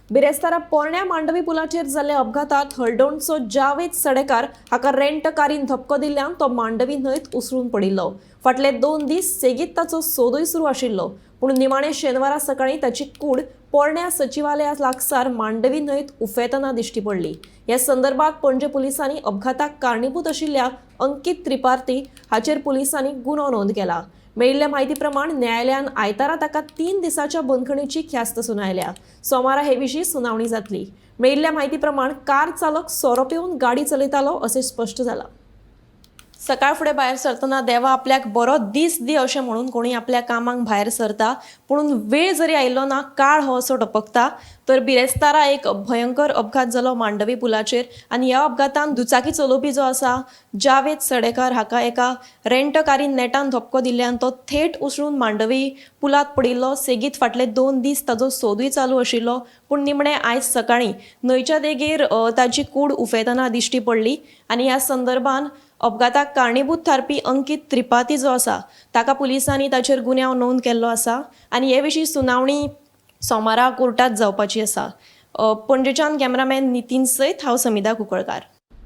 बिरेस्तारा पोरण्या मांडवी पुलाचेर जाल्ल्या अपघातात हळडोणचो जावेद सडेकार हाका रेंट कारीन धपको दिल्ल्यान तो मांडवी न्हंयत उसळून पडिल्लो। फाटले 2 दीस सेगीत ताचो सोदूय सुरू आशिल्लो, पूण निमाणे शेनवारा सकाळी ताची कूड पोरण्या सचिवालया लागसार मांडवी न्हंयत उफेतना दिश्टी पडली। ह्या संदर्भात पणजे पुलिसांनी अपघाताक कारणीभूत आशिल्ल्या अंकित त्रिपार्थी हाचेर पुलिसांनी गुन्हो नोंद केला। मेळिल्ल्या म्हायती प्रमाण न्यायालयान आयतारा ताका 3 दिसांच्या बंदखणीची ख्यास्त सुनायल्या। सोमारा हे विशीं सुनावणी जातली। मेळिल्ल्या म्हायती प्रमाण कार चालक सोरो पिवन गाडी चलयतालो अशें स्पश्ट जालां। सकाळ फुडें भायर सरतना देवा आपल्याक बरो दीस दी अशें म्हणून कोणी आपल्या कामाक भायर सरता, पूण वेळ जरी आयिल्लो ना काळ हो असो टपकता। तर बिरेस्तारा एक भयंकर अपघात जालो मांडवी पुलाचेर आनी ह्या अपघातान दुचाकी चलोवपी जो आसा जावेद सडेकार हाका एका रेंट कारीन नेटान धपको दिल्ल्यान तो थेट उसळून मांडवी पुलात पडिल्लो। सेगीत फाटले 2 दीस ताजो सोदूय चालू आशिल्लो, पूण निमणे आयज सकाळी न्हंयच्या देगेर ताची कूड उफेतना दिश्टी पडली आनी ह्या संदर्भान अपघाताक कारणीभूत थारपी अंकित त्रिपाठी जो आसा ताका पुलिसांनी ताचेर गुन्यांव नोंद केल्लो आसा आनी हे विशीं सुनावणी सोमारा कोर्टात जावपाची आसा। पणजेच्यान कॅमेरामॅन नितीन सयत हांव समिधा कुंकळकार।